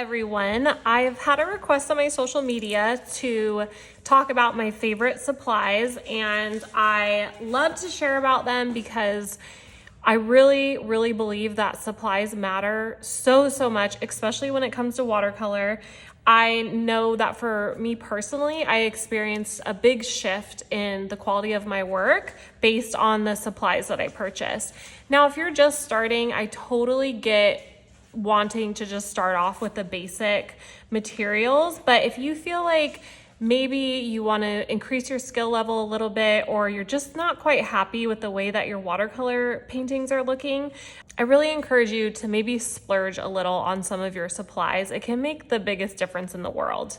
everyone. I've had a request on my social media to talk about my favorite supplies, and I love to share about them because I really believe that supplies matter so much, especially when it comes to watercolor. I know that for me personally, I experienced a big shift in the quality of my work based on the supplies that I purchased. Now, if you're just starting, I totally get wanting to just start off with the basic materials, but if you feel like maybe you want to increase your skill level a little bit, or you're just not quite happy with the way that your watercolor paintings are looking, I really encourage you to maybe splurge a little on some of your supplies. It can make the biggest difference in the world.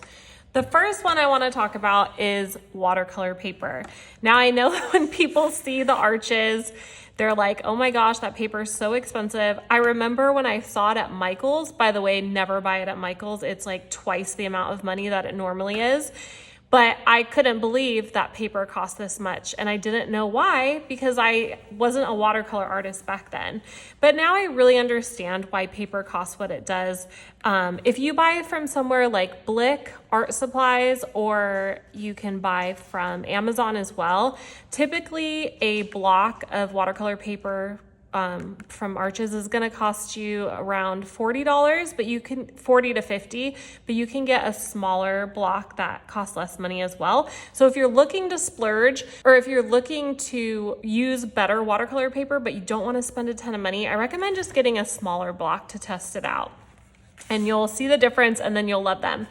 The first one I want to talk about is watercolor paper. Now, I know when people see the arches, they're like, oh my gosh, that paper is so expensive. I remember when I saw it at Michael's. By the way, never buy it at Michael's. It's like twice the amount of money that it normally is. But I couldn't believe that paper cost this much. And I didn't know why, because I wasn't a watercolor artist back then. But now I really understand why paper costs what it does. If you buy from somewhere like Blick Art Supplies, or you can buy from Amazon as well, typically a block of watercolor paper from Arches is going to cost you around $40, but you can $40 to $50, but you can get a smaller block that costs less money as well. So if you're looking to splurge, or if you're looking to use better watercolor paper, but you don't want to spend a ton of money, I recommend just getting a smaller block to test it out. And you'll see the difference, and then you'll love them.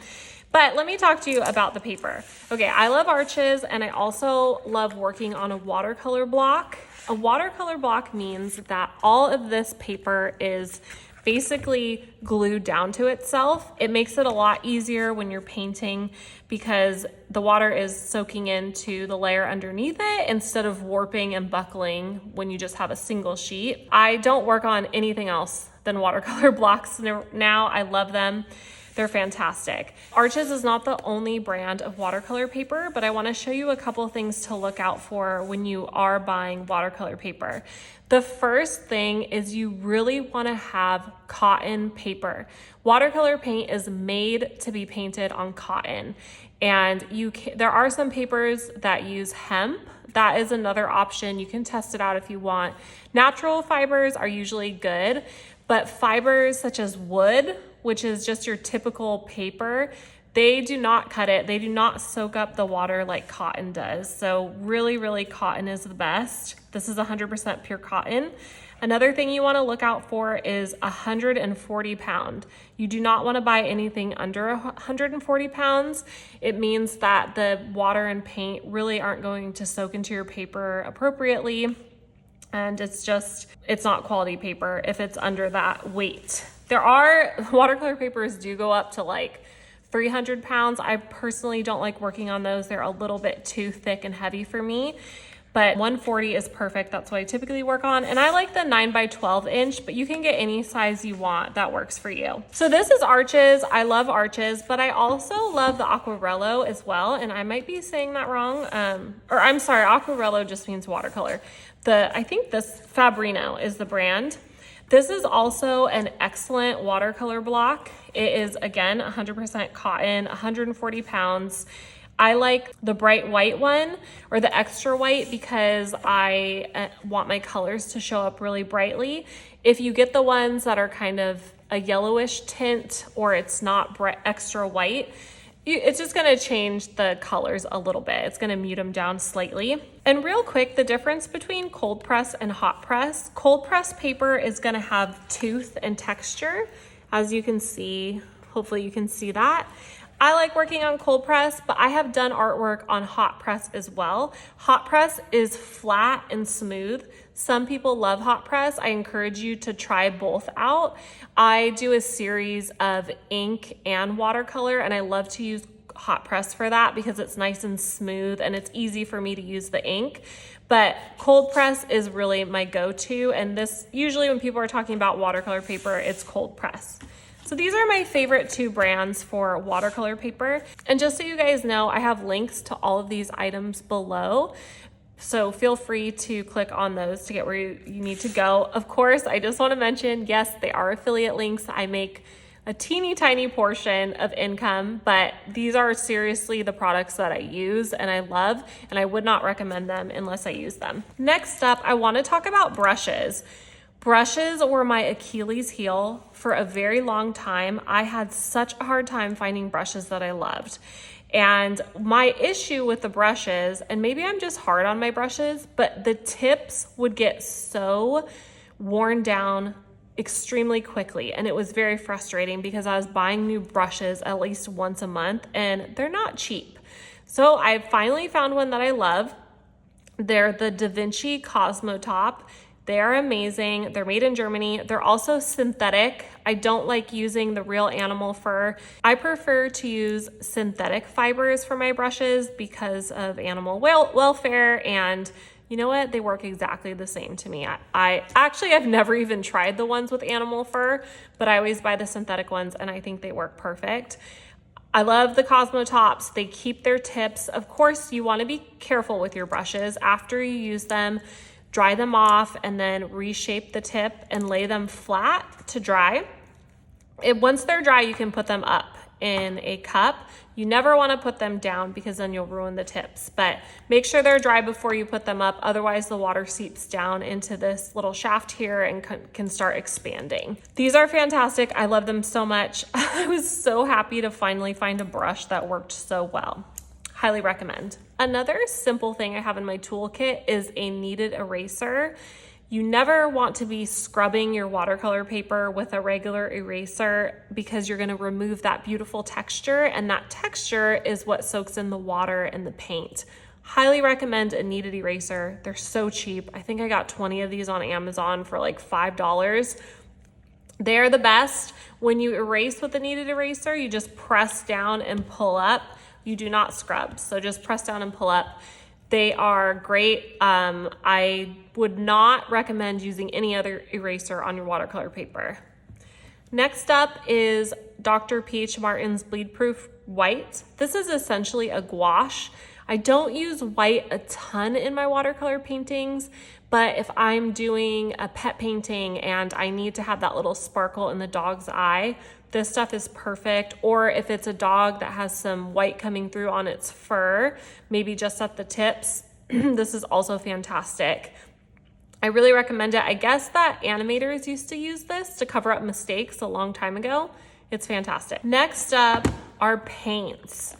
But let me talk to you about the paper. Okay, I love Arches, and I also love working on a watercolor block. A watercolor block means that all of this paper is basically glued down to itself. It makes it a lot easier when you're painting because the water is soaking into the layer underneath it instead of warping and buckling when you just have a single sheet. I don't work on anything else than watercolor blocks now. I love them. They're fantastic. Arches is not the only brand of watercolor paper, but I want to show you a couple things to look out for when you are buying watercolor paper. The first thing is you really want to have cotton paper. Watercolor paint is made to be painted on cotton, and there are some papers that use hemp. That is another option. You can test it out if you want. Natural fibers are usually good, but fibers such as wood, which is just your typical paper, they do not cut it. They do not soak up the water like cotton does. So really cotton is the best. This is 100% pure cotton. Another thing you want to look out for is 140 pound. You do not want to buy anything under 140 pounds. It means that the water and paint really aren't going to soak into your paper appropriately. And it's not quality paper if it's under that weight. Watercolor papers do go up to like 300 pounds. I personally don't like working on those. They're a little bit too thick and heavy for me, but 140 is perfect. That's what I typically work on. And I like the 9x12 inch, but you can get any size you want that works for you. So this is Arches. I love Arches, but I also love the Aquarello as well. And I might be saying that wrong. Or I'm sorry, Aquarello just means watercolor. I think this Fabrino is the brand. This is also an excellent watercolor block. It is, again, 100% cotton, 140 pounds. I like the bright white one or the extra white because I want my colors to show up really brightly. If you get the ones that are kind of a yellowish tint, or it's not extra white, it's just going to change the colors a little bit. It's going to mute them down slightly. And real quick, the difference between cold press and hot press. Cold press paper is going to have tooth and texture, as you can see. Hopefully you can see that. I like working on cold press, but I have done artwork on hot press as well. Hot press is flat and smooth. Some people love hot press. I encourage you to try both out. I do a series of ink and watercolor, and I love to use hot press for that because it's nice and smooth and it's easy for me to use the ink. But cold press is really my go-to, and this usually when people are talking about watercolor paper, it's cold press. So these are my favorite two brands for watercolor paper. And just so you guys know, I have links to all of these items below. So feel free to click on those to get where you need to go. Of course, I just want to mention, yes, they are affiliate links. I make a teeny tiny portion of income, but these are seriously the products that I use and I love, and I would not recommend them unless I use them. Next up, I want to talk about brushes. Brushes were my Achilles heel for a very long time. I had such a hard time finding brushes that I loved. And my issue with the brushes, and maybe I'm just hard on my brushes, but the tips would get so worn down extremely quickly, and it was very frustrating because I was buying new brushes at least once a month and they're not cheap. So I finally found one that I love. They're the Da Vinci Cosmo Top. They are amazing. They're made in Germany. They're also synthetic. I don't like using the real animal fur. I prefer to use synthetic fibers for my brushes because of animal welfare, and you know what? They work exactly the same to me. I've never even tried the ones with animal fur, but I always buy the synthetic ones and I think they work perfect. I love the Cosmo Tops. They keep their tips. Of course, you want to be careful with your brushes. After you use them, dry them off and then reshape the tip and lay them flat to dry. Once they're dry, you can put them up in a cup. You never want to put them down because then you'll ruin the tips, but make sure they're dry before you put them up. Otherwise the water seeps down into this little shaft here and can start expanding. These are fantastic. I love them so much. I was so happy to finally find a brush that worked so well. Highly recommend. Another simple thing I have in my toolkit is a kneaded eraser. You never want to be scrubbing your watercolor paper with a regular eraser because you're going to remove that beautiful texture, and that texture is what soaks in the water and the paint. Highly recommend a kneaded eraser. They're so cheap. I think I got 20 of these on Amazon for like $5. They're the best. When you erase with a kneaded eraser, you just press down and pull up. You do not scrub, so just press down and pull up. They are great. I would not recommend using any other eraser on your watercolor paper. Next up is Dr. P.H. Martin's Bleed Proof White. This is essentially a gouache. I don't use white a ton in my watercolor paintings, but if I'm doing a pet painting and I need to have that little sparkle in the dog's eye, this stuff is perfect. Or if it's a dog that has some white coming through on its fur, maybe just at the tips, this is also fantastic. I really recommend it. I guess that animators used to use this to cover up mistakes a long time ago. It's fantastic. Next up are paints.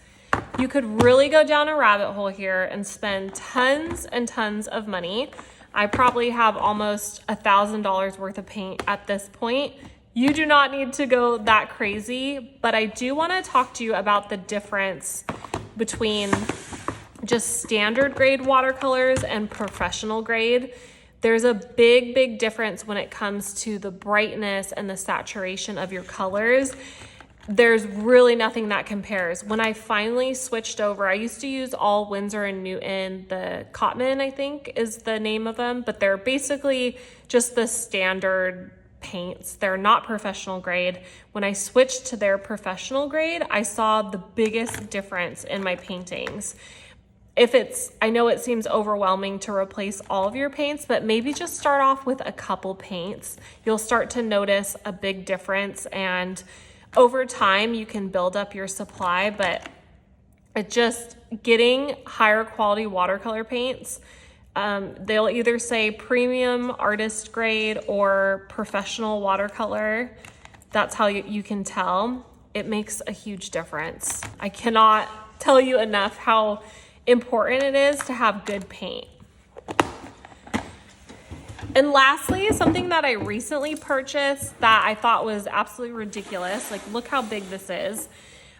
You could really go down a rabbit hole here and spend tons and tons of money. I probably have almost $1,000 worth of paint at this point. You do not need to go that crazy, but I do want to talk to you about the difference between just standard grade watercolors and professional grade. There's a big, big difference when it comes to the brightness and the saturation of your colors. There's really nothing that compares. When I finally switched over, I used to use all Winsor & Newton, the Cotman, I think is the name of them, but they're basically just the standard paints. They're not professional grade. When I switched to their professional grade, I saw the biggest difference in my paintings. I know it seems overwhelming to replace all of your paints, but maybe just start off with a couple paints. You'll start to notice a big difference, and over time you can build up your supply, but just getting higher quality watercolor paints, they'll either say premium artist grade or professional watercolor. That's how you can tell. It makes a huge difference. I cannot tell you enough how important it is to have good paint. And lastly, something that I recently purchased that I thought was absolutely ridiculous. Like, look how big this is.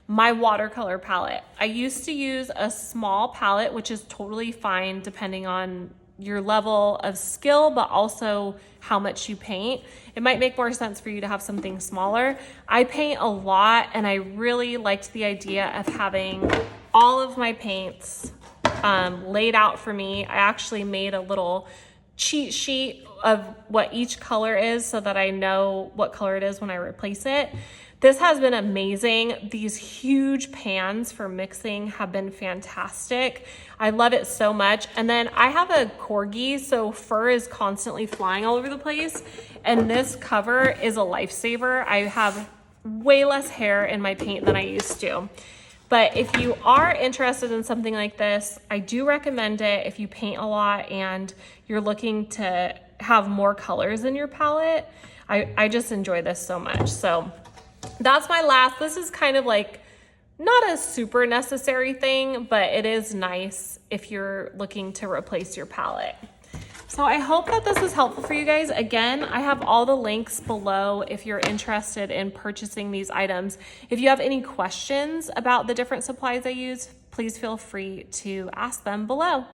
My watercolor palette. I used to use a small palette, which is totally fine depending on your level of skill, but also how much you paint. It might make more sense for you to have something smaller. I paint a lot, and I really liked the idea of having all of my paints laid out for me. I actually made a little cheat sheet of what each color is so that I know what color it is when I replace it. This has been amazing. These huge pans for mixing have been fantastic. I love it so much. And then I have a corgi, so fur is constantly flying all over the place. And this cover is a lifesaver. I have way less hair in my paint than I used to. But if you are interested in something like this, I do recommend it if you paint a lot and you're looking to have more colors in your palette. I just enjoy this so much. So that's my last. This is kind of like not a super necessary thing, but it is nice if you're looking to replace your palette. So I hope that this is helpful for you guys. Again, I have all the links below if you're interested in purchasing these items. If you have any questions about the different supplies I use, please feel free to ask them below.